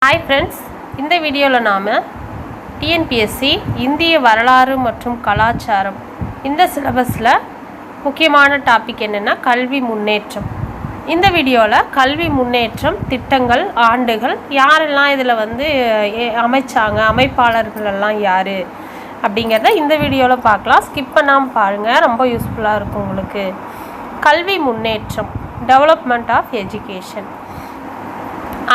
Hi friends, இந்த வீடியோவில் நாம் டிஎன்பிஎஸ்சி இந்திய வரலாறு மற்றும் கலாச்சாரம் இந்த சிலபஸில் முக்கியமான டாபிக் என்னென்னா கல்வி முன்னேற்றம். இந்த வீடியோவில் கல்வி முன்னேற்றம் திட்டங்கள், ஆண்டுகள், யாரெல்லாம் இதில் அமைச்சாங்க, அமைப்பாளர்கள் எல்லாம் யார் அப்படிங்கிறத இந்த வீடியோவில் பார்க்கலாம். ஸ்கிப் பண்ணாமல் பாருங்கள், ரொம்ப யூஸ்ஃபுல்லாக இருக்கும் உங்களுக்கு. கல்வி முன்னேற்றம், டெவலப்மெண்ட் ஆஃப் எஜுகேஷன்.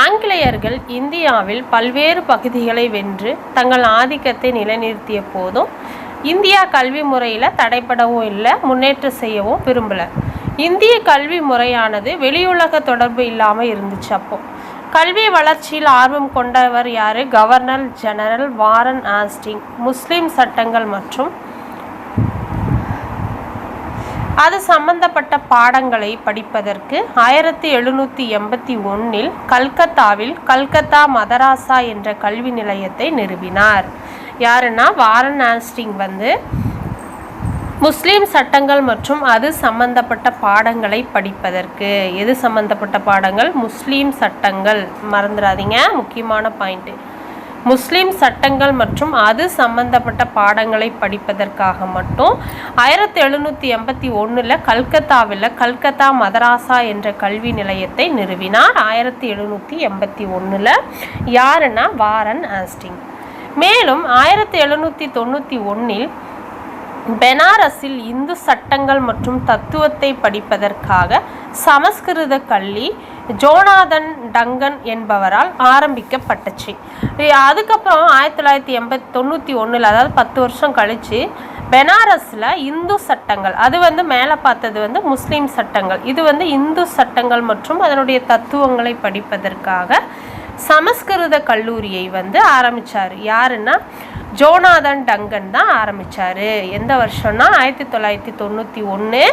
ஆங்கிலேயர்கள் இந்தியாவில் பல்வேறு பகுதிகளை வென்று தங்கள் ஆதிக்கத்தை நிலைநிறுத்திய போதும் இந்தியா கல்வி முறையில் தடைப்படவும் இல்லை, முன்னேற்றம் செய்யவும் விரும்பலை. இந்திய கல்வி முறையானது வெளியுலக தொடர்பு இல்லாமல் இருந்துச்சு. அப்போ கல்வி வளர்ச்சியில் ஆர்வம் கொண்டவர் யார்? Governor general Warren Hastings. முஸ்லீம் சட்டங்கள் மற்றும் அது சம்பந்தப்பட்ட பாடங்களை படிப்பதற்கு 1781 கல்கத்தாவில் கல்கத்தா மதராசா என்ற கல்வி நிலையத்தை நிறுவினார். யாருன்னா வாரன் ஹேஸ்டிங்ஸ் முஸ்லீம் சட்டங்கள் மற்றும் அது சம்பந்தப்பட்ட பாடங்களை படிப்பதற்கு. எது சம்பந்தப்பட்ட பாடங்கள்? முஸ்லீம் சட்டங்கள், மறந்துடாதீங்க, முக்கியமான பாயிண்ட்டு. முஸ்லீம் சட்டங்கள் மற்றும் அது சம்பந்தப்பட்ட பாடங்களை படிப்பதற்காக மட்டும் 1781 கல்கத்தாவில் கல்கத்தா மதராசா என்ற கல்வி நிலையத்தை நிறுவினார். 1781 யாருன்னா வாரன் ஹேஸ்டிங்ஸ். மேலும் 1791 பெனாரஸில் இந்து சட்டங்கள் மற்றும் தத்துவத்தை படிப்பதற்காக சமஸ்கிருத கல்வி ஜோனாதன் டங்கன் என்பவரால் ஆரம்பிக்கப்பட்டுச்சு. அதுக்கப்புறம் 1991 அதாவது 10 வருஷம் கழித்து பெனாரஸில் இந்து சட்டங்கள், அது மேலே பார்த்தது முஸ்லீம் சட்டங்கள், இது இந்து சட்டங்கள் மற்றும் அதனுடைய தத்துவங்களை படிப்பதற்காக சமஸ்கிருத கல்லூரியை ஆரம்பித்தார். யாருன்னா ஜோனாதன் டங்கன் தான் ஆரம்பித்தார். எந்த வருஷம்னா 1991.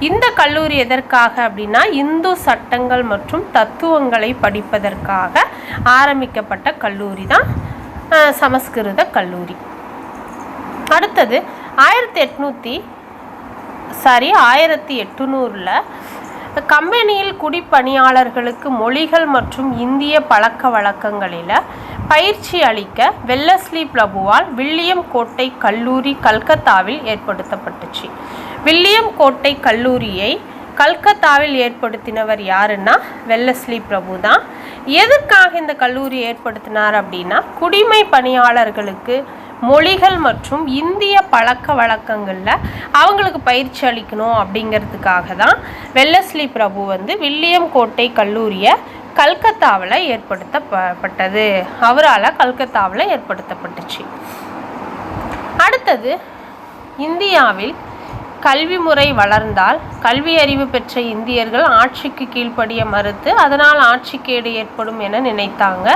இந்த கல்லூரி எதற்காக அப்படின்னா இந்து சட்டங்கள் மற்றும் தத்துவங்களை படிப்பதற்காக ஆரம்பிக்கப்பட்ட கல்லூரி தான் சமஸ்கிருத கல்லூரி. அடுத்தது 1800 கம்பெனியில் குடிப்பணியாளர்களுக்கு மொழிகள் மற்றும் இந்திய பழக்க வழக்கங்களில் பயிற்சி அளிக்க வெல்லஸ்லி பிரபுவால் வில்லியம் கோட்டை கல்லூரி கல்கத்தாவில் ஏற்படுத்தப்பட்டுச்சு. வில்லியம் கோட்டை கல்லூரியை கல்கத்தாவில் ஏற்படுத்தினவர் யாருன்னா வெல்லஸ்லி பிரபு தான். எதுக்காக இந்த கல்லூரி ஏற்படுத்தினார் அப்படின்னா குடிமை பணியாளர்களுக்கு மொழிகள் மற்றும் இந்திய பழக்க வழக்கங்களில் அவங்களுக்கு பயிற்சி அளிக்கணும் அப்படிங்கிறதுக்காக தான் வெல்லஸ்லி பிரபு வில்லியம் கோட்டை கல்லூரியை கல்கத்தாவில் ஏற்படுத்தப்பட்டது. அவரால் கல்கத்தாவில் ஏற்படுத்தப்பட்டுச்சு. அடுத்தது, இந்தியாவில் கல்வி முறை வளர்ந்தால் கல்வி அறிவு பெற்ற இந்தியர்கள் ஆட்சிக்கு கீழ்ப்படிய மறுத்து அதனால் ஆட்சிக்கேடு ஏற்படும் என நினைத்தாங்க.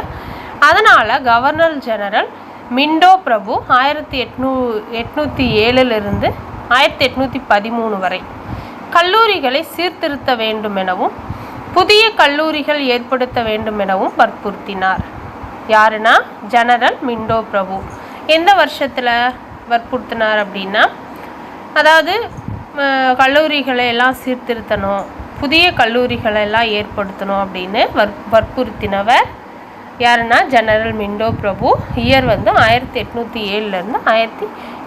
அதனால் கவர்னர் ஜெனரல் மிண்டோ பிரபு 1807 1813 வரை கல்லூரிகளை சீர்திருத்த வேண்டும் எனவும் புதிய கல்லூரிகள் ஏற்படுத்த வேண்டும் எனவும் வற்புறுத்தினார். யாருன்னா ஜெனரல் மிண்டோ பிரபு. எந்த வருஷத்தில் வற்புறுத்தினார் அப்படின்னா, அதாவது கல்லூரிகளை எல்லாம் சீர்திருத்தணும், புதிய கல்லூரிகளை எல்லாம் ஏற்படுத்தணும் அப்படின்னு வற்புறுத்தினவர் யாருன்னா ஜெனரல் மிண்டோ பிரபு. இயர் 1807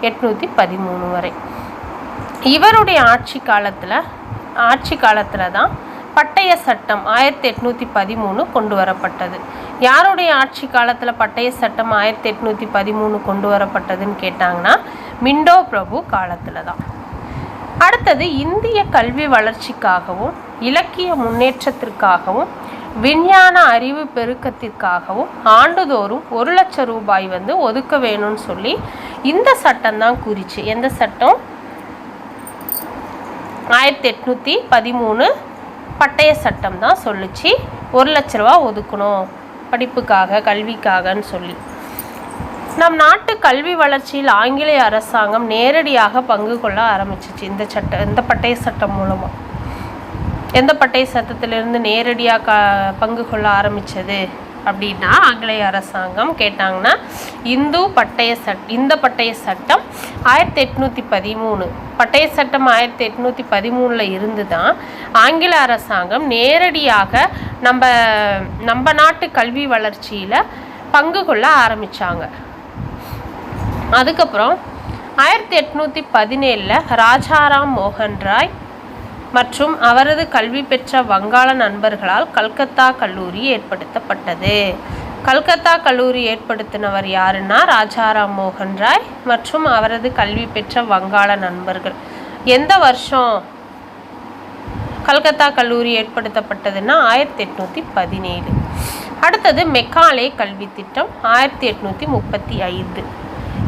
1813 வரை. இவருடைய ஆட்சி காலத்தில் தான் பட்டய சட்டம் 1813 கொண்டு வரப்பட்டது. யாருடைய ஆட்சி காலத்தில் பட்டய சட்டம் 1813 கொண்டு வரப்பட்டதுன்னு கேட்டாங்கன்னா மிண்டோ பிரபு காலத்தில் தான். அடுத்தது, இந்திய கல்வி வளர்ச்சிக்காகவும் இலக்கிய முன்னேற்றத்திற்காகவும் விஞ்ஞான அறிவு பெருக்கத்திற்காகவும் ஆண்டுதோறும் 1 லட்சம் ரூபாய் ஒதுக்க வேணும்னு சொல்லி இந்த சட்டம் தான் கூறிச்சு. எந்த சட்டம்? 1813 பட்டய சட்டம் தான் சொல்லிச்சு 1 லட்ச ரூபா ஒதுக்கணும் படிப்புக்காக, கல்விக்காகன்னு சொல்லி. நம் நாட்டு கல்வி வளர்ச்சியில் ஆங்கிலேய அரசாங்கம் நேரடியாக பங்கு கொள்ள ஆரம்பிச்சிச்சு இந்த பட்டய சட்டம் மூலமாக. எந்த பட்டய சட்டத்திலிருந்து நேரடியாக பங்கு கொள்ள ஆரம்பித்தது அப்படின்னா ஆங்கிலேய அரசாங்கம் கேட்டாங்கன்னா இந்த பட்டய சட்டம் 1813 பட்டய சட்டம் 1813 இருந்து தான் ஆங்கில அரசாங்கம் நேரடியாக நம்ம நாட்டு கல்வி வளர்ச்சியில் பங்கு கொள்ள ஆரம்பித்தாங்க. அதுக்கப்புறம் 1817 ராஜாராம் மோகன் ராய் மற்றும் அவரது கல்வி பெற்ற வங்காள நண்பர்களால் கல்கத்தா கல்லூரி ஏற்படுத்தப்பட்டது. கல்கத்தா கல்லூரி ஏற்படுத்தினவர் யாருன்னா ராஜாராம் மோகன் ராய் மற்றும் அவரது கல்வி பெற்ற வங்காள நண்பர்கள். எந்த வருஷம் கல்கத்தா கல்லூரி ஏற்படுத்தப்பட்டதுன்னா 1817. அடுத்தது மெக்காலே கல்வி திட்டம் 1835.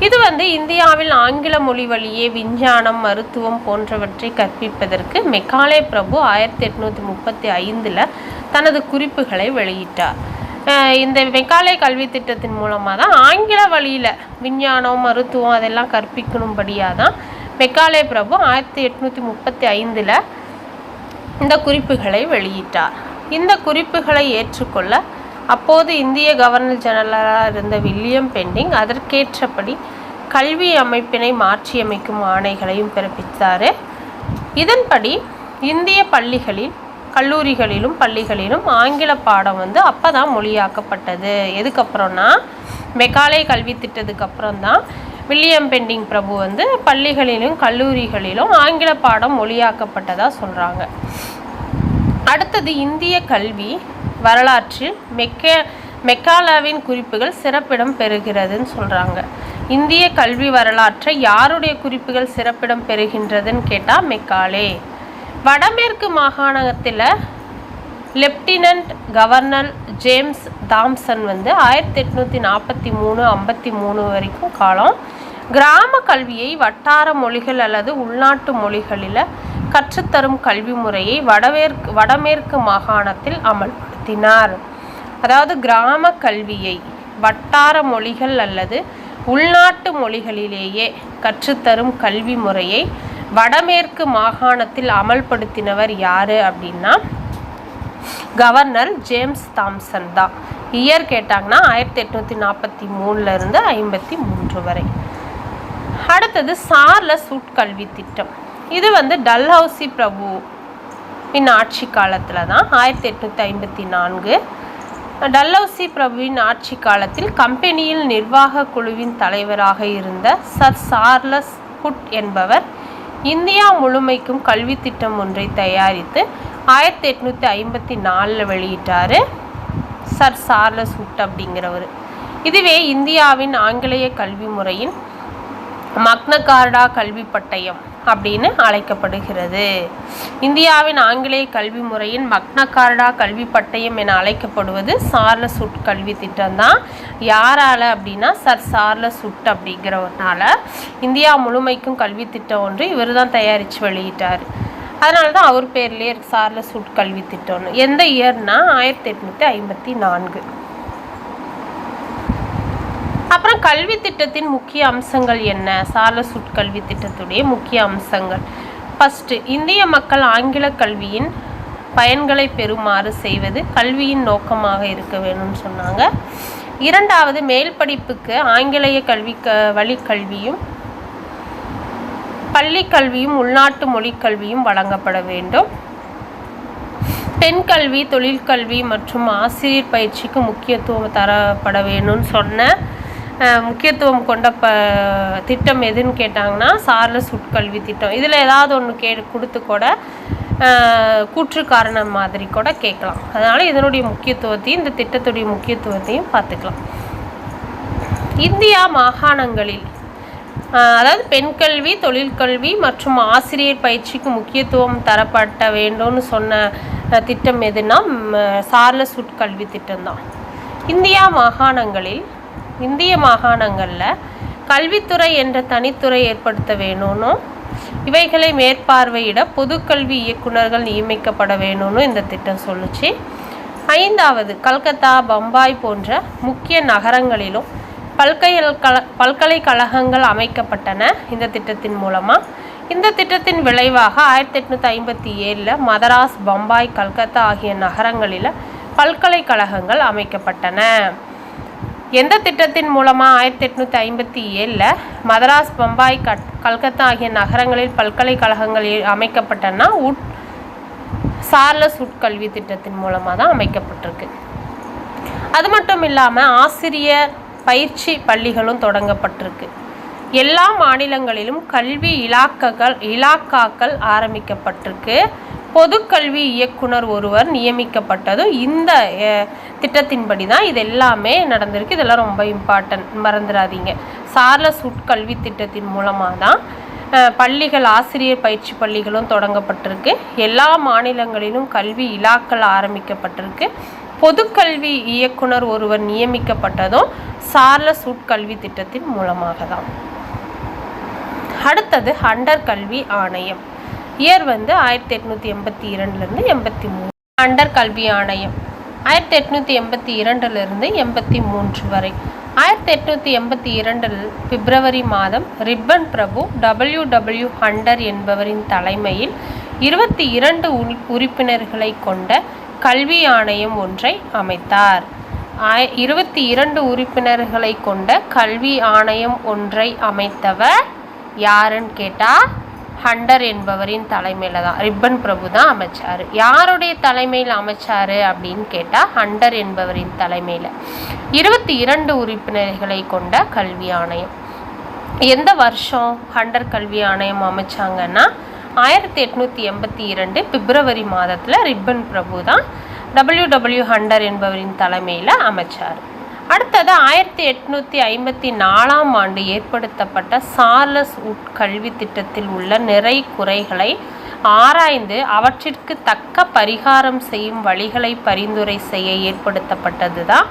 இது இந்தியாவில் ஆங்கில மொழி வழியே விஞ்ஞானம், மருத்துவம் போன்றவற்றை கற்பிப்பதற்கு மெக்காலே பிரபு 1835 தனது குறிப்புகளை வெளியிட்டார். இந்த மெக்காலே கல்வி திட்டத்தின் மூலமாக தான் ஆங்கில வழியில் விஞ்ஞானம், மருத்துவம் அதெல்லாம் கற்பிக்கணும்படியாக தான் மெக்காலே பிரபு 1835 இந்த குறிப்புகளை வெளியிட்டார். இந்த குறிப்புகளை ஏற்றுக்கொள்ள அப்போது இந்திய கவர்னர் ஜெனரலாக இருந்த வில்லியம் பெண்டிங் அதற்கேற்றபடி கல்வி அமைப்பினை மாற்றியமைக்கும் ஆணைகளையும் பிறப்பித்தார். இதன்படி இந்திய கல்லூரிகளிலும் பள்ளிகளிலும் ஆங்கில பாடம் அப்போ தான் மொழியாக்கப்பட்டது. எதுக்கப்புறம்னா மெக்காலே கல்வி திட்டத்துக்கு அப்புறம் தான் வில்லியம் பெண்டிங் பிரபு பள்ளிகளிலும் கல்லூரிகளிலும் ஆங்கில பாடம் மொழியாக்கப்பட்டதாக சொல்கிறாங்க. அடுத்தது இந்திய கல்வி வரலாற்றில் மெக்காலேவின் குறிப்புகள் சிறப்பிடம் பெறுகிறதுன்னு சொல்கிறாங்க. இந்திய கல்வி வரலாற்றை யாருடைய குறிப்புகள் சிறப்பிடம் பெறுகின்றதுன்னு கேட்டால் மெக்காலே. வடமேற்கு மாகாணத்தில் லெப்டினன்ட் கவர்னர் ஜேம்ஸ் தாம்சன் 1843-53 வரைக்கும் காலம் கிராம கல்வியை வட்டார மொழிகள் அல்லது உள்நாட்டு மொழிகளில் கற்றுத்தரும் கல்வி முறையை வடமேற்கு மாகாணத்தில் அமல்படுத்தினார். அதாவது கிராம கல்வியை வட்டார மொழிகள் அல்லது உள்நாட்டு மொழிகளிலேயே கற்றுத்தரும் கல்வி முறையை வடமேற்கு மாகாணத்தில் அமல்படுத்தினவர் யார் அப்படின்னா கவர்னர் ஜேம்ஸ் தாம்சன் தான். இயர் கேட்டாங்கன்னா 1843 53 வரை. அடுத்தது சார்லஸ் வுட் கல்வி திட்டம். இது டல்ஹவுசி பிரபுவின் ஆட்சி காலத்தில் தான் 1854. டல்ஹவுசி பிரபுவின் ஆட்சி காலத்தில் கம்பெனியில் நிர்வாக குழுவின் தலைவராக இருந்த சர் சார்லஸ் வுட் என்பவர் இந்தியா முழுமைக்கும் கல்வி திட்டம் ஒன்றை தயாரித்து 1854 வெளியிட்டார். சர் சார்லஸ் வுட் அப்படிங்கிறவர். இதுவே இந்தியாவின் ஆங்கிலேய கல்வி முறையின் மக்னா கார்டா கல்வி பட்டயம் அப்படின்னு அழைக்கப்படுகிறது. இந்தியாவின் ஆங்கிலேய கல்வி முறையின் மக்னா கார்டா கல்வி பட்டயம் என அழைக்கப்படுவது சார்லஸ் வுட் கல்வி திட்டம் தான். யாரால் அப்படின்னா சர் சார்லஸ் வுட் அப்படிங்கிறவனால இந்தியா முழுமைக்கும் கல்வி திட்டம் ஒன்று இவர் தான் தயாரித்து வெளியிட்டார். அதனால தான் அவர் பேர்லேயே சார்லஸ் வுட் கல்வி திட்டம்னு. எந்த இயர்னா 1854. அப்புறம் கல்வி திட்டத்தின் முக்கிய அம்சங்கள் என்ன? சார்லஸ் வுட் கல்வி திட்டத்துடைய முக்கிய அம்சங்கள். ஃபஸ்ட்டு, இந்திய மக்கள் ஆங்கில கல்வியின் பயன்களை பெறுமாறு செய்வது கல்வியின் நோக்கமாக இருக்க வேணும்னு சொன்னாங்க. இரண்டாவது, மேல் படிப்புக்கு ஆங்கிலேய வழிக்கல்வியும் பள்ளி கல்வியும் உள்நாட்டு மொழிக்கல்வியும் வழங்கப்பட வேண்டும். பெண் கல்வி, தொழிற்கல்வி மற்றும் ஆசிரியர் பயிற்சிக்கு முக்கியத்துவம் தரப்பட வேணும்னு சொன்ன முக்கியத்துவம் கொண்ட திட்டம் எதுன்னு கேட்டாங்கன்னா சார்லஸ் வுட் கல்வி திட்டம். இதில் ஏதாவது ஒன்று கொடுத்து கூட கூற்று காரணம் மாதிரி கூட கேட்கலாம். அதனால் இதனுடைய முக்கியத்துவத்தையும் இந்த திட்டத்துடைய முக்கியத்துவத்தையும் பார்த்துக்கலாம். இந்தியா மாகாணங்களில் அதாவது பெண் கல்வி, தொழிற்கல்வி மற்றும் ஆசிரியர் பயிற்சிக்கு முக்கியத்துவம் தரப்பட வேண்டும்னு சொன்ன திட்டம் எதுனா சார்லஸ் வுட் கல்வி திட்டம்தான். இந்திய மாகாணங்களில் கல்வித்துறை என்ற தனித்துறை ஏற்படுத்த வேணும்னு, இவைகளை மேற்பார்வையிட பொதுக்கல்வி இயக்குநர்கள் நியமிக்கப்பட வேணும்னு இந்த திட்டம் சொல்லுச்சு. ஐந்தாவது, கல்கத்தா, பம்பாய் போன்ற முக்கிய நகரங்களிலும் பல்கலைக்கழகங்கள் அமைக்கப்பட்டன இந்த திட்டத்தின் மூலமாக. இந்த திட்டத்தின் விளைவாக 1857 மதராஸ், பம்பாய், கல்கத்தா ஆகிய நகரங்களில் பல்கலைக்கழகங்கள் அமைக்கப்பட்டன. எந்த திட்டத்தின் மூலமாக 1857 மதராஸ், பம்பாய், கல்கத்தா ஆகிய நகரங்களில் பல்கலைக்கழகங்கள் அமைக்கப்பட்டன? சார்லஸ் உட்கல்வி திட்டத்தின் மூலமாக தான் அமைக்கப்பட்டிருக்கு. அது மட்டும் இல்லாமல் ஆசிரியர் பயிற்சி பள்ளிகளும் தொடங்கப்பட்டிருக்கு. எல்லா மாநிலங்களிலும் கல்வி இலாக்காக்கள் ஆரம்பிக்கப்பட்டிருக்கு. பொதுக்கல்வி இயக்குனர் ஒருவர் நியமிக்கப்பட்டதும் இந்த திட்டத்தின்படி தான் இது எல்லாமே நடந்திருக்கு. இதெல்லாம் ரொம்ப இம்பார்ட்டன்ட், மறந்துடாதீங்க. சார்லஸ் உட்கல்வி திட்டத்தின் மூலமாக தான் பள்ளிகள், ஆசிரியர் பயிற்சி பள்ளிகளும் தொடங்கப்பட்டிருக்கு. எல்லா மாநிலங்களிலும் கல்வி இலாக்கள் ஆரம்பிக்கப்பட்டிருக்கு. பொதுக்கல்வி இயக்குனர் ஒருவர் நியமிக்கப்பட்டதும் சார்லஸ் உட்கல்வி திட்டத்தின் மூலமாக தான். அடுத்தது ஹண்டர் கல்வி ஆணையம். இயர் 1882 83. ஹண்டர் கல்வி ஆணையம் 1882 83 வரை. 1882 பிப்ரவரி மாதம் ரிப்பன் பிரபு W. ஹண்டர் என்பவரின் தலைமையில் 22 உறுப்பினர்களை கொண்ட கல்வி ஆணையம் ஒன்றை அமைத்தார். 22 உறுப்பினர்களை கொண்ட கல்வி ஆணையம் ஒன்றை அமைத்தவர் யாருன்னு கேட்டால் ஹண்டர் என்பவரின் தலைமையில் தான், ரிப்பன் பிரபு தான் அமைச்சார். யாருடைய தலைமையில் அமைச்சார் அப்படின்னு கேட்டால் ஹண்டர் என்பவரின் தலைமையில் 22 உறுப்பினர்களை கொண்ட கல்வி ஆணையம். எந்த வருஷம் ஹண்டர் கல்வி ஆணையம் அமைச்சாங்கன்னா 1882 பிப்ரவரி மாதத்தில் ரிப்பன் பிரபு தான் W. ஹண்டர் என்பவரின் தலைமையில் அமைச்சார். அடுத்தது 1854 ஆண்டு ஏற்படுத்தப்பட்ட சார்லஸ் உட்கல்வி திட்டத்தில் உள்ள நிறை குறைகளை ஆராய்ந்து அவற்றிற்கு தக்க பரிகாரம் செய்யும் வழிகளை பரிந்துரை செய்ய ஏற்படுத்தப்பட்டது தான்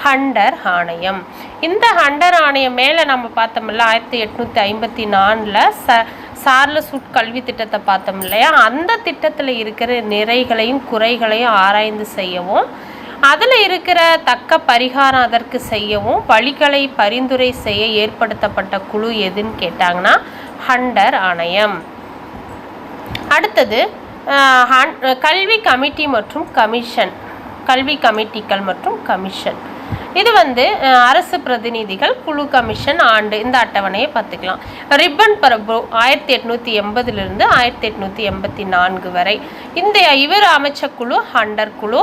ஹண்டர் ஆணையம். இந்த ஹண்டர் ஆணையம் மேலே நம்ம பார்த்தோம்ல 1854 சார்லஸ் உட்கல்வி திட்டத்தை பார்த்தோம் இல்லையா, அந்த திட்டத்தில் இருக்கிற நிறைகளையும் குறைகளையும் ஆராய்ந்து செய்யவும், அதில் இருக்கிற தக்க பரிகாரம் அதற்கு செய்யவும் வழிகளை பரிந்துரை செய்ய ஏற்படுத்தப்பட்ட குழு எதுன்னு கேட்டாங்கன்னா ஹண்டர் ஆணையம். அடுத்தது கல்வி கமிட்டி மற்றும் கமிஷன், கல்வி கமிட்டிகள் மற்றும் கமிஷன். இது அரசு பிரதிநிதிகள், குழு, கமிஷன், ஆண்டு, இந்த அட்டவணையை பார்த்துக்கலாம். ரிப்பன் பிரபு 1880 1884 வரை. இந்த இவர் அமைச்ச குழு ஹண்டர் குழு.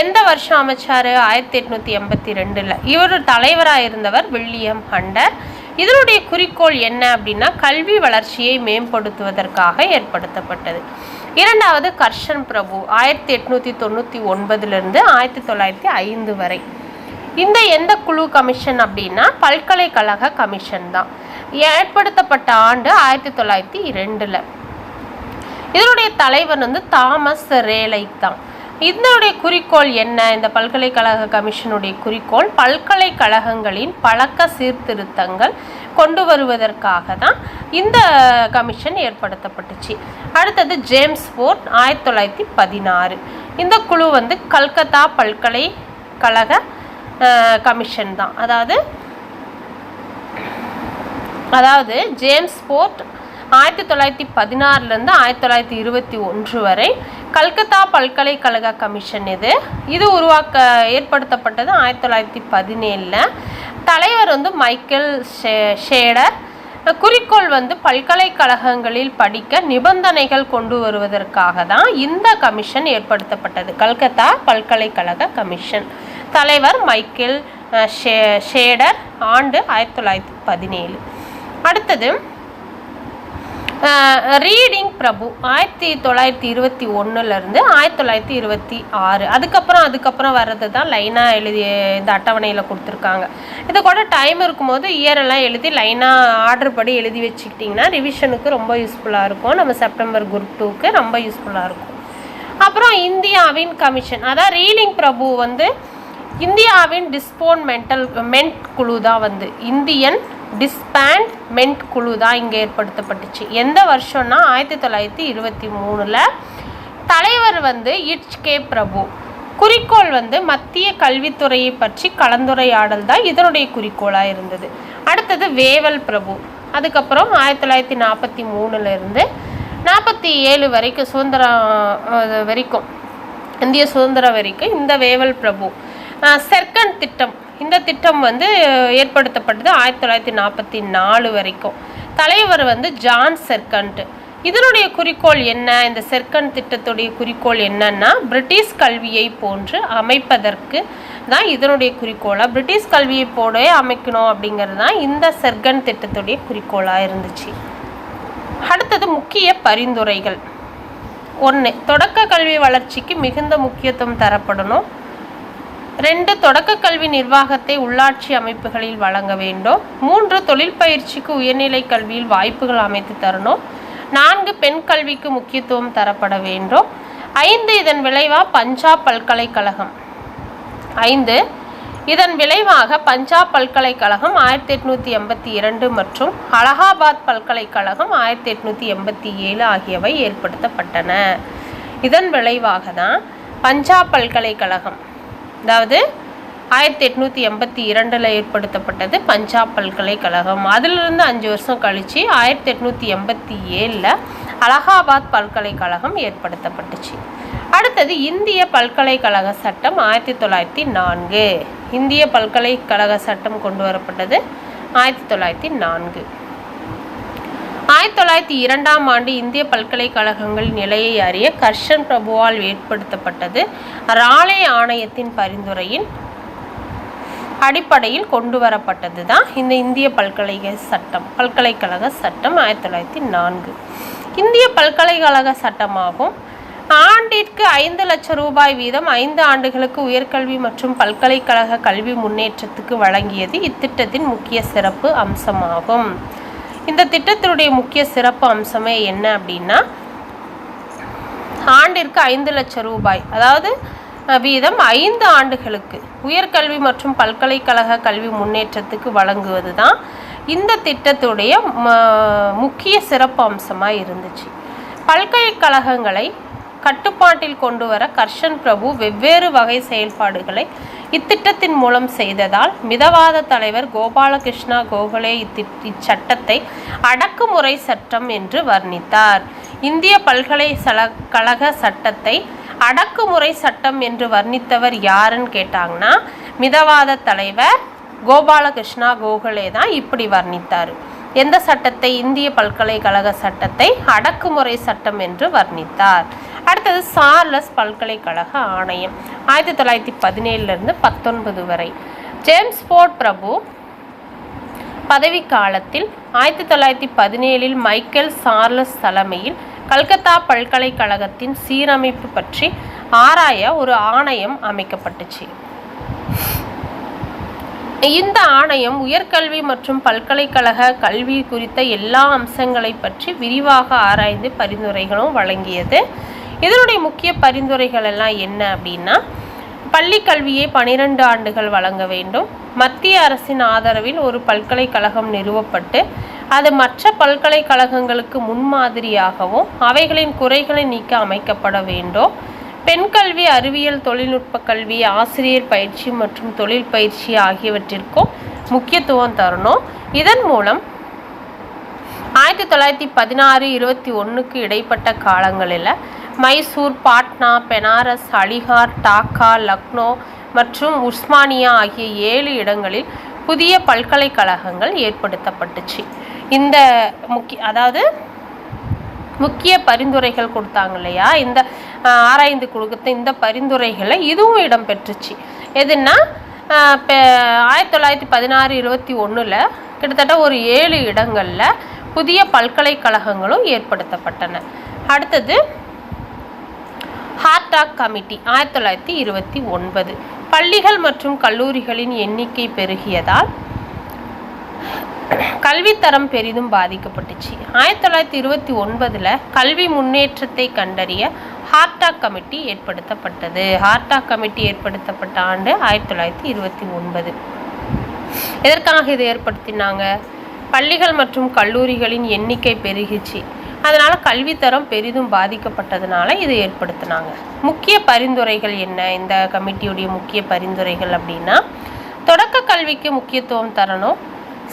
எந்த வருஷம் அமைச்சார்? 1882. இவர் தலைவராக இருந்தவர் வில்லியம் ஹண்டர். இதனுடைய குறிக்கோள் என்ன அப்படின்னா கல்வி வளர்ச்சியை மேம்படுத்துவதற்காக ஏற்படுத்தப்பட்டது. இரண்டாவது கர்ஷன் பிரபு 1899 1905 வரை. இந்த எந்த குழு கமிஷன் அப்படின்னா பல்கலைக்கழக கமிஷன் தான். ஏற்படுத்தப்பட்ட ஆண்டு 1902. இதனுடைய தலைவர் தாமஸ் ரேலைக் தான். இதனுடைய குறிக்கோள் என்ன? இந்த பல்கலைக்கழக கமிஷனுடைய குறிக்கோள் பல்கலைக்கழகங்களின் பழக்க சீர்திருத்தங்கள் கொண்டு வருவதற்காக தான் இந்த கமிஷன் ஏற்படுத்தப்பட்டுச்சு. அடுத்தது ஜேம்ஸ் ஃபோர்ட் 1916. இந்த குழு கல்கத்தா பல்கலைக்கழக கமிஷன் தான். அதாவது ஜேம்ஸ் ஃபோர்ட் 1916 1921 வரை கல்கத்தா பல்கலைக்கழக கமிஷன் இது ஏற்படுத்தப்பட்டது 1917. தலைவர் மைக்கேல் ஷேடர். குறிக்கோள் பல்கலைக்கழகங்களில் படிக்க நிபந்தனைகள் கொண்டு வருவதற்காக தான் இந்த கமிஷன் ஏற்படுத்தப்பட்டது, கல்கத்தா பல்கலைக்கழக கமிஷன். தலைவர் மைக்கேல் ஷேடர். ஆண்டு 1917. அடுத்தது ரீடிங் பிரபு 1921 1926. அதுக்கப்புறம் வர்றது தான் லைனாக எழுதி இந்த அட்டவணையில் கொடுத்துருக்காங்க. இது கூட டைம் இருக்கும்போது இயரெல்லாம் எழுதி லைனாக ஆர்டர் படி எழுதி வச்சுக்கிட்டிங்கன்னா ரிவிஷனுக்கு ரொம்ப யூஸ்ஃபுல்லாக இருக்கும். நம்ம செப்டம்பர் குரூப் 2க்கு ரொம்ப யூஸ்ஃபுல்லாக இருக்கும். அப்புறம் இந்தியாவின் கமிஷன், அதான் ரீடிங் பிரபு இந்தியாவின் டிஸ்போன்மெண்ட் குழு தான் இந்தியன் டிஸ்பேண்ட்மெண்ட் குழு தான் இங்கே ஏற்படுத்தப்பட்டுச்சு. எந்த வருஷம்னா 1923. தலைவர் HK பிரபு. குறிக்கோள் மத்திய கல்வித்துறையை பற்றி கலந்துரையாடல் தான் இதனுடைய குறிக்கோளாக இருந்தது. அடுத்தது வேவல் பிரபு. அதுக்கப்புறம் 1943 47 வரைக்கும், சுதந்திரம் வரைக்கும் இந்திய சுதந்திரம் வரைக்கும் இந்த வேவல் பிரபு. செர்கண்ட் திட்டம், இந்த திட்டம் வந்து ஏற்படுத்தப்பட்டது 1944 வரைக்கும். தலைவர் வந்து ஜான் செர்கண்ட். இதனுடைய குறிக்கோள் என்ன? இந்த செர்கண்ட் திட்டத்துடைய குறிக்கோள் என்னன்னா, பிரிட்டிஷ் கல்வியை போன்று அமைப்பதற்கு தான் இதனுடைய குறிக்கோளாக, பிரிட்டிஷ் கல்வியை போல அமைக்கணும் அப்படிங்கிறது தான் இந்த செர்கண்ட் திட்டத்துடைய குறிக்கோளாக இருந்துச்சு. அடுத்தது முக்கிய பரிந்துரைகள். 1, தொடக்க கல்வி வளர்ச்சிக்கு மிகுந்த முக்கியத்துவம் தரப்படணும். 2, தொடக்க கல்வி நிர்வாகத்தை உள்ளாட்சி அமைப்புகளில் வழங்க வேண்டும். 3, தொழில் பயிற்சிக்கு உயர்நிலை கல்வியில் வாய்ப்புகள் அமைத்து தரணும். 4, பெண் கல்விக்கு முக்கியத்துவம் தரப்பட வேண்டும். 5, இதன் விளைவாக பஞ்சாப் பல்கலைக்கழகம் 5 இதன் விளைவாக பஞ்சாப் பல்கலைக்கழகம் 1882 மற்றும் அலகாபாத் பல்கலைக்கழகம் 1887 ஆகியவை ஏற்படுத்தப்பட்டன. இதன் விளைவாக தான் பஞ்சாப் பல்கலைக்கழகம், அதாவது 1882 ஏற்படுத்தப்பட்டது பஞ்சாப் பல்கலைக்கழகம். அதிலிருந்து 5 வருஷம் கழித்து 1887 அலகாபாத் பல்கலைக்கழகம் ஏற்படுத்தப்பட்டுச்சு. அடுத்தது இந்திய பல்கலைக்கழக சட்டம் 1904. இந்திய பல்கலைக்கழக சட்டம் கொண்டு வரப்பட்டது 1904. 1902ஆம் ஆண்டு இந்திய பல்கலைக்கழகங்கள் நிலையை அறிய கர்ஷன் பிரபுவால் ஏற்படுத்தப்பட்டது. ராலே ஆணையத்தின் பரிந்துரையின் அடிப்படையில் கொண்டு வரப்பட்டது தான் இந்த இந்திய பல்கலைக்கழக சட்டம் 1904. இந்திய பல்கலைக்கழக சட்டமாகும். ஆண்டிற்கு 5 லட்சம் ரூபாய் வீதம் 5 ஆண்டுகளுக்கு உயர்கல்வி மற்றும் பல்கலைக்கழக கல்வி முன்னேற்றத்துக்கு வழங்கியது இத்திட்டத்தின் முக்கிய சிறப்பு அம்சமாகும். இந்த திட்டத்தினுடைய முக்கிய சிறப்பு அம்சமே என்ன அப்படின்னா, ஆண்டிற்கு 5 லட்சம் ரூபாய், அதாவது வீதம் 5 ஆண்டுகளுக்கு உயர்கல்வி மற்றும் பல்கலைக்கழக கல்வி முன்னேற்றத்துக்கு வழங்குவது தான் இந்த திட்டத்துடைய முக்கிய சிறப்பு அம்சமாக இருந்துச்சு. பல்கலைக்கழகங்களை கட்டுப்பாட்டில் கொண்டு வர கர்ஷன் பிரபு வெவ்வேறு வகை செயல்பாடுகளை இத்திட்டத்தின் மூலம் செய்ததால் மிதவாத தலைவர் கோபாலகிருஷ்ணா கோகலே இச்சட்டத்தை அடக்குமுறை சட்டம் என்று வர்ணித்தார். இந்திய பல்கலைக்கழக சட்டத்தை அடக்குமுறை சட்டம் என்று வர்ணித்தவர் யாருன்னு கேட்டாங்கன்னா, மிதவாத தலைவர் கோபாலகிருஷ்ணா கோகலே தான் இப்படி வர்ணித்தார். எந்த சட்டத்தை? இந்திய பல்கலைக்கழக சட்டத்தை அடக்குமுறை சட்டம் என்று வர்ணித்தார். அடுத்தது சார்லஸ் பல்கலைக்கழக ஆணையம் 1917 19 வரை. ஜேம்ஸ் ஃபோர்ட் பிரபு பதவி காலத்தில் 1917 மைக்கேல் சார்லஸ் தலைமையில் கல்கத்தா பல்கலைக்கழகத்தின் சீரமைப்பு பற்றி ஆராய ஒரு ஆணையம் அமைக்கப்பட்டுச்சு. இந்த ஆணையம் உயர்கல்வி மற்றும் பல்கலைக்கழக கல்வி குறித்த எல்லா அம்சங்களை பற்றி விரிவாக ஆராய்ந்து பரிந்துரைகளும் வழங்கியது. இதனுடைய முக்கிய பரிந்துரைகள் எல்லாம் என்ன அப்படின்னா, பள்ளி கல்வியை 12 ஆண்டுகள் வழங்க வேண்டும். மத்திய அரசின் ஆதரவில் ஒரு பல்கலைக்கழகம் நிறுவப்பட்டு அது மற்ற பல்கலைக்கழகங்களுக்கு முன்மாதிரியாகவும் அவைகளின் குறைகளை நீக்க அமைக்கப்பட வேண்டும். பெண் கல்வி, அறிவியல், தொழில்நுட்ப கல்வி, ஆசிரியர் பயிற்சி மற்றும் தொழில் பயிற்சி ஆகியவற்றிற்கும் முக்கியத்துவம் தரணும். இதன் மூலம் 1916-21 இடைப்பட்ட காலங்களில் மைசூர், பாட்னா, பெனாரஸ், அலிகார், டாக்கா, லக்னோ மற்றும் உஸ்மானியா ஆகிய 7 இடங்களில் புதிய பல்கலைக்கழகங்கள் ஏற்படுத்தப்பட்டுச்சு. இந்த முக்கிய பரிந்துரைகள் கொடுத்தாங்க இல்லையா, இந்த ஆராய்ந்து கொடுத்த இந்த பரிந்துரைகளில் இதுவும் இடம்பெற்றுச்சு. எதுன்னா 1916-21 கிட்டத்தட்ட ஒரு 7 இடங்களில் புதிய பல்கலைக்கழகங்களும் ஏற்படுத்தப்பட்டன. அடுத்தது ஹார்டாக் கமிட்டி 1929. பள்ளிகள் மற்றும் கல்லூரிகளின் எண்ணிக்கை பெருகியதால் கல்வித்தரம் பெரிதும் பாதிக்கப்பட்டுச்சு. 1929 கல்வி முன்னேற்றத்தை கண்டறிய ஹார்டாக் கமிட்டி ஏற்படுத்தப்பட்டது. ஹார்டாக் கமிட்டி ஏற்படுத்தப்பட்ட ஆண்டு 1929. எதற்காக இதை ஏற்படுத்தினாங்க? பள்ளிகள் மற்றும் கல்லூரிகளின் எண்ணிக்கை பெருகிச்சு, அதனால் கல்வித்தரம் பெரிதும் பாதிக்கப்பட்டதுனால இதை ஏற்படுத்தினாங்க. முக்கிய பரிந்துரைகள் என்ன? இந்த கமிட்டியுடைய முக்கிய பரிந்துரைகள் அப்படின்னா, தொடக்க கல்விக்கு முக்கியத்துவம் தரணும்,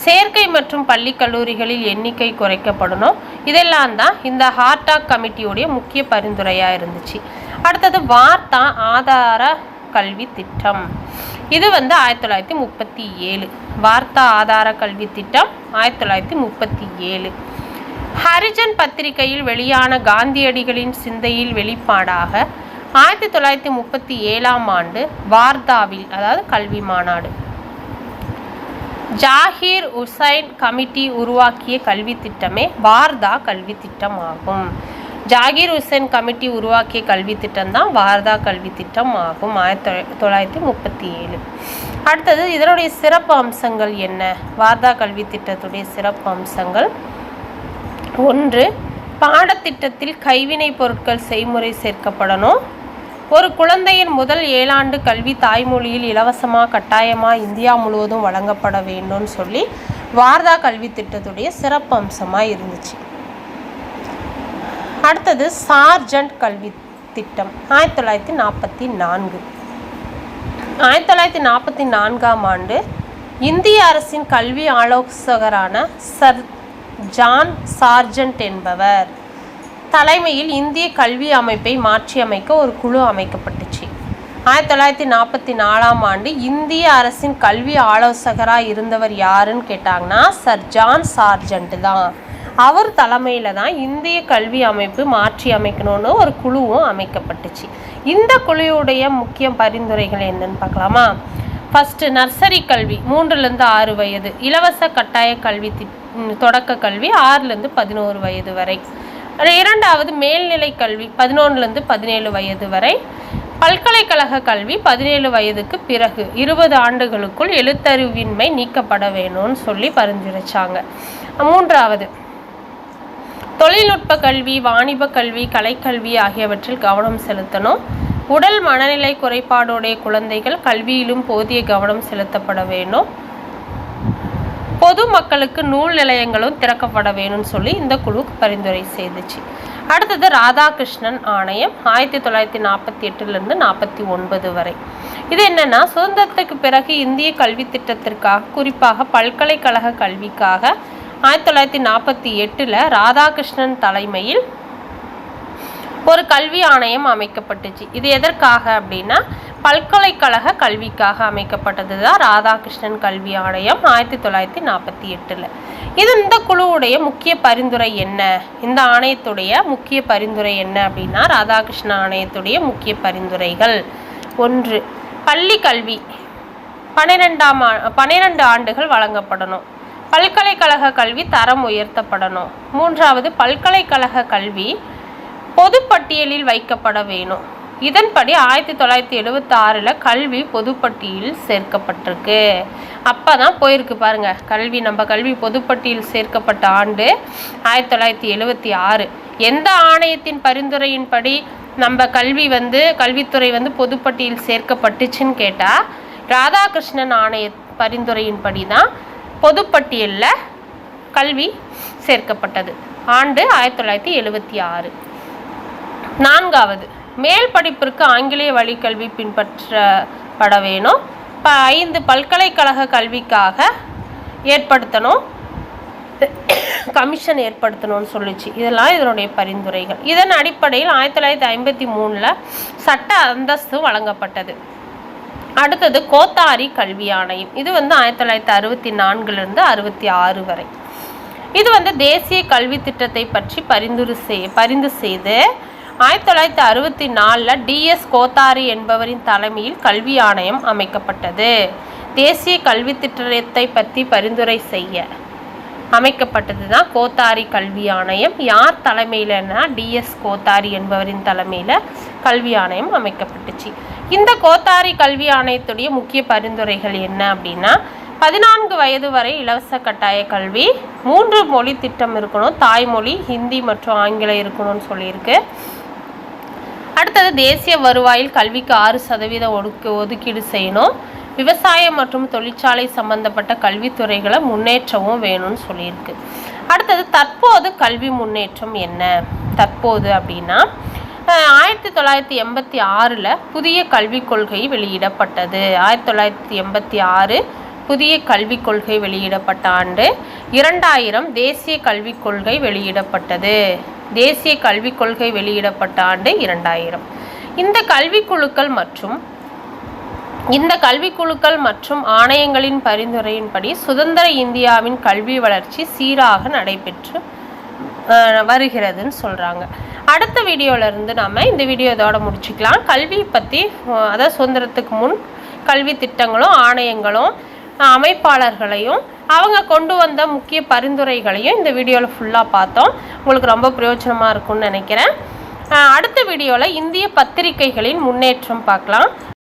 சேர்க்கை மற்றும் பள்ளி கல்லூரிகளில் எண்ணிக்கை குறைக்கப்படணும். இதெல்லாம் தான் இந்த ஹார்டாக் கமிட்டியுடைய முக்கிய பரிந்துரையாக இருந்துச்சு. அடுத்தது வார்த்தா ஆதார கல்வி திட்டம். இது 1937. வார்த்தா ஆதார கல்வி திட்டம் 1937. ஹரிஜன் பத்திரிகையில் வெளியான காந்தியடிகளின் சிந்தையில் வெளிப்பாடாக 1937ஆம் ஆண்டு வார்தாவில், அதாவது கல்வி மாநாடு, ஜாகிர் உசைன் கமிட்டி உருவாக்கிய கல்வி திட்டமே வார்தா கல்வி திட்டம் ஆகும். ஜாகிர் உசைன் கமிட்டி உருவாக்கிய கல்வி திட்டம் தான் வார்தா கல்வி திட்டம் ஆகும் 1937. அடுத்தது இதனுடைய சிறப்பு அம்சங்கள் என்ன? வார்தா கல்வி திட்டத்துடைய சிறப்பு அம்சங்கள்: 1. பாடத்திட்டத்தில் கைவினை பொருட்கள் செய்முறை சேர்க்கப்படணும். ஒரு குழந்தையின் முதல் 7 ஆண்டு கல்வி தாய்மொழியில் இலவசமாக கட்டாயமாக இந்தியா முழுவதும் வழங்கப்பட வேண்டும்னு சொல்லி வார்தா கல்வி திட்டத்துடைய சிறப்பு அம்சமாக இருந்துச்சு. அடுத்தது சார்ஜண்ட் கல்வி திட்டம் 1944. 1944ஆம் ஆண்டு இந்திய அரசின் கல்வி ஆலோசகரான சர் ஜான் சார்ஜண்ட் என்பவர் தலைமையில் இந்திய கல்வி அமைப்பை மாற்றியமைக்க ஒரு குழு அமைக்கப்பட்டுச்சு. 1944ஆம் ஆண்டு இந்திய அரசின் கல்வி ஆலோசகராக இருந்தவர் யாருன்னு கேட்டாங்கன்னா சர் ஜான் சார்ஜண்ட் தான். அவர் தலைமையில் தான் இந்திய கல்வி அமைப்பு மாற்றி அமைக்கணும்னு ஒரு குழுவும் அமைக்கப்பட்டுச்சு. இந்த குழுவுடைய முக்கிய பரிந்துரைகள் என்னன்னு பார்க்கலாமா? ஃபஸ்ட்டு, நர்சரி கல்வி 3லேருந்து 6 வயது, இலவச கட்டாய கல்வி தொடக்க கல்வி 6லேருந்து 11 வயது வரை. 2வது, மேல்நிலை கல்வி 11லேருந்து 17 வயது வரை. பல்கலைக்கழக கல்வி 17 வயதுக்கு பிறகு 20 ஆண்டுகளுக்குள் எழுத்தறிவின்மை நீக்கப்பட வேணும்னு சொல்லி பரிந்துரைச்சாங்க. 3வது, தொழில்நுட்ப கல்வி, வாணிப கல்வி, கலைக்கல்வி ஆகியவற்றில் கவனம் செலுத்தணும். உடல் மனநிலை குறைபாடுடைய குழந்தைகள் கல்வியிலும் போதிய கவனம் செலுத்தப்பட வேணும். பொது மக்களுக்கு நூல் நிலையங்களும் திறக்கப்பட வேணும்னு சொல்லி இந்த குழு பரிந்துரை செய்துச்சு. அடுத்தது ராதாகிருஷ்ணன் ஆணையம் 1948லேருந்து 49 வரை. இது என்னன்னா, சுதந்திரத்துக்கு பிறகு இந்திய கல்வி திட்டத்திற்காக, குறிப்பாக பல்கலைக்கழக கல்விக்காக 1948 ராதாகிருஷ்ணன் தலைமையில் ஒரு கல்வி ஆணையம் அமைக்கப்பட்டுச்சு. இது எதற்காக அப்படின்னா, பல்கலைக்கழக கல்விக்காக அமைக்கப்பட்டது தான் ராதாகிருஷ்ணன் கல்வி ஆணையம் 1948. இந்த குழுவுடைய முக்கிய பரிந்துரை என்ன? இந்த ஆணையத்துடைய முக்கிய பரிந்துரை என்ன அப்படின்னா, ராதாகிருஷ்ண ஆணையத்துடைய முக்கிய பரிந்துரைகள்: 1. பள்ளி கல்வி 12 ஆண்டுகள் வழங்கப்படணும். பல்கலைக்கழக கல்வி தரம் உயர்த்தப்படணும். 3வது, பல்கலைக்கழக கல்வி பொதுப்பட்டியலில் வைக்கப்பட வேணும். இதன்படி 1976 கல்வி பொதுப்பட்டியலில் சேர்க்கப்பட்டிருக்கு. அப்போ தான் போயிருக்கு பாருங்க கல்வி. நம்ம கல்வி பொதுப்பட்டியல் சேர்க்கப்பட்ட ஆண்டு 1976. எந்த ஆணையத்தின் பரிந்துரையின்படி நம்ம கல்வித்துறை பொதுப்பட்டியல் சேர்க்கப்பட்டுச்சுன்னு கேட்டால், ராதாகிருஷ்ணன் ஆணைய பரிந்துரையின்படி தான் பொதுப்பட்டியலில் கல்வி சேர்க்கப்பட்டது. ஆண்டு 1976. 4வது, மேல் படிப்பிற்கு ஆங்கிலேய வழிக்கல்வி பின்பற்றப்பட வேணும். 5 பல்கலைக்கழக கல்விக்காக ஏற்படுத்தணும், கமிஷன் ஏற்படுத்தணும்னு சொல்லிச்சு. இதெல்லாம் இதனுடைய பரிந்துரைகள். இதன் அடிப்படையில் 1953 சட்ட அந்தஸ்து வழங்கப்பட்டது. அடுத்தது கோத்தாரி கல்வி ஆணையம். இது 1964லேருந்து 66 வரை. இது தேசிய கல்வி திட்டத்தை பற்றி பரிந்து செய்து 1964 DS கோத்தாரி என்பவரின் தலைமையில் கல்வி ஆணையம் அமைக்கப்பட்டது. தேசிய கல்வி திட்டத்தை பற்றி பரிந்துரை செய்ய அமைக்கப்பட்டது தான் கோத்தாரி கல்வி ஆணையம். யார் தலைமையிலன்னா DS கோத்தாரி என்பவரின் தலைமையில் கல்வி ஆணையம் அமைக்கப்பட்டுச்சு. இந்த கோத்தாரி கல்வி ஆணையத்துடைய முக்கிய பரிந்துரைகள் என்ன அப்படின்னா, 14 வயது வரை இலவச கட்டாய கல்வி, 3 மொழி திட்டம் இருக்கணும், தாய்மொழி ஹிந்தி மற்றும் ஆங்கிலம் இருக்கணும்னு சொல்லியிருக்கு. அடுத்தது, தேசிய வருவாயில் கல்விக்கு 6% ஒதுக்கீடு செய்யணும். விவசாயம் மற்றும் தொழிற்சாலை சம்பந்தப்பட்ட கல்வித்துறைகளை முன்னேற்றவும் வேணும்னு சொல்லியிருக்கு. அடுத்தது, தற்போது கல்வி முன்னேற்றம் என்ன? தற்போது அப்படின்னா 1986 புதிய கல்விக் கொள்கை வெளியிடப்பட்டது. 1986 புதிய கல்விக் கொள்கை வெளியிடப்பட்ட ஆண்டு. 2000 தேசிய கல்விக் கொள்கை வெளியிடப்பட்டது. தேசிய கல்விக் கொள்கை வெளியிடப்பட்ட ஆண்டு 2000. இந்த கல்விக்குழுக்கள் மற்றும் ஆணையங்களின் பரிந்துரையின்படி சுதந்திர இந்தியாவின் கல்வி வளர்ச்சி சீராக நடைபெற்று வருகிறதுன்னு சொல்கிறாங்க. அடுத்த வீடியோவிலேருந்து நம்ம இந்த வீடியோ இதோட முடிச்சுக்கலாம். கல்வி பற்றி, அதாவது சுதந்திரத்துக்கு முன் கல்வி திட்டங்களும் ஆணையங்களும் அமைப்பாளர்களையும் அவங்க கொண்டு வந்த முக்கிய பரிந்துரைகளையும் இந்த வீடியோவில் ஃபுல்லாக பார்த்தோம். உங்களுக்கு ரொம்ப பிரயோஜனமாக இருக்கும்னு நினைக்கிறேன். அடுத்த வீடியோவில் இந்திய பத்திரிகைகளின் முன்னேற்றம் பார்க்கலாம்.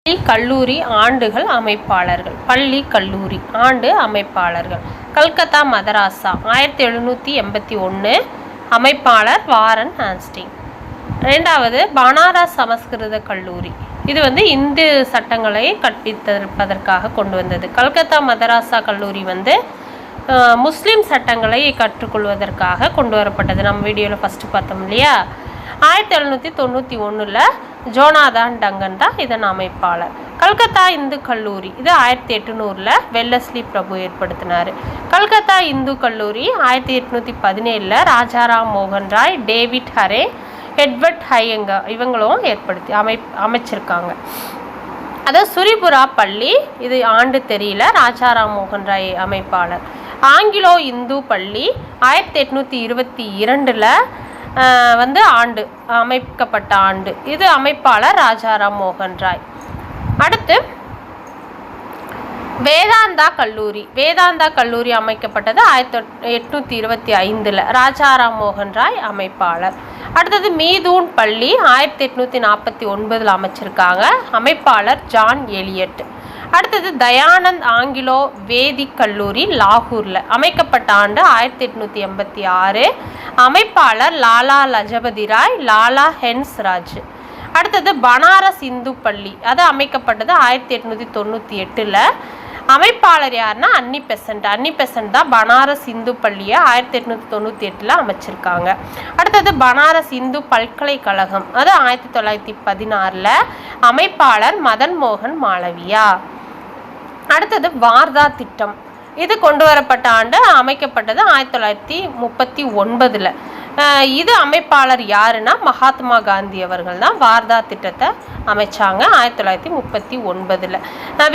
பள்ளி கல்லூரி ஆண்டுகள் அமைப்பாளர்கள். பள்ளி கல்லூரி ஆண்டு அமைப்பாளர்கள். கல்கத்தா மதராசா 1781, அமைப்பாளர் வாரன் ஹாஸ்டிங். ரெண்டாவது பனாரஸ் சமஸ்கிருத கல்லூரி, இது இந்து சட்டங்களை கற்பிப்பதற்காக கொண்டு வந்தது. கல்கத்தா மதராசா கல்லூரி முஸ்லீம் சட்டங்களை கற்றுக்கொள்வதற்காக கொண்டு வரப்பட்டது. நம்ம வீடியோவில் ஃபஸ்ட்டு பார்த்தோம் இல்லையா. 1791 ஜோனாதான் டங்கன் தான் இதன் அமைப்பாளர். கல்கத்தா இந்து கல்லூரி, இது 1800 வெல்லஸ்லி பிரபு ஏற்படுத்தினார். கல்கத்தா இந்து கல்லூரி 1817 ராஜாராம் மோகன் ராய், டேவிட் ஹரே, எட்வர்ட் ஹையங்க இவங்களும் அமைச்சிருக்காங்க. அதாவது சுரிபுரா பள்ளி, இது ஆண்டு தெரியல, ராஜாராம் மோகன் ராய் அமைப்பாளர். ஆங்கிலோ இந்து பள்ளி 1822 ஆண்டு அமைக்கப்பட்ட ஆண்டு, இது அமைப்பாளர் ராஜாராம் மோகன் ராய். அடுத்து வேதாந்தா கல்லூரி அமைக்கப்பட்டது 1825 ராஜாராம் மோகன் ராய் அமைப்பாளர். அடுத்தது மீதூன் பள்ளி 1849 அமைச்சிருக்காங்க, அமைப்பாளர் ஜான் எலியட். அடுத்தது தயானந்த் ஆங்கிலோ வேதிக் கல்லூரி லாகூரில் அமைக்கப்பட்ட ஆண்டு 1886, அமைப்பாளர் லாலா லஜபதி ராய், லாலா ஹென்ஸ் ராஜ். அடுத்தது பனாரஸ் இந்து பள்ளி, அது அமைக்கப்பட்டது 1898, அமைப்பாளர் யாருன்னா அன்னி பெசன்ட் தான் பனாரஸ் இந்து பள்ளியை 1898 அமைச்சிருக்காங்க. அடுத்தது பனாரஸ் இந்து பல்கலைக்கழகம், அது 1916, அமைப்பாளர் மதன் மோகன் மாளவியா. அடுத்தது வார்தா திட்டம், இது கொண்டு வரப்பட்ட ஆண்டு அமைக்கப்பட்டது 1939. இது அமைப்பாளர் யாருன்னா மகாத்மா காந்தி அவர்கள் தான் வார்தா திட்டத்தை அமைச்சாங்க 1939.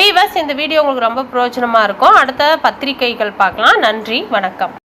வீவர்ஸ், இந்த வீடியோ உங்களுக்கு ரொம்ப பிரயோஜனமாக இருக்கும். அடுத்த பத்திரிகைகள் பார்க்கலாம். நன்றி, வணக்கம்.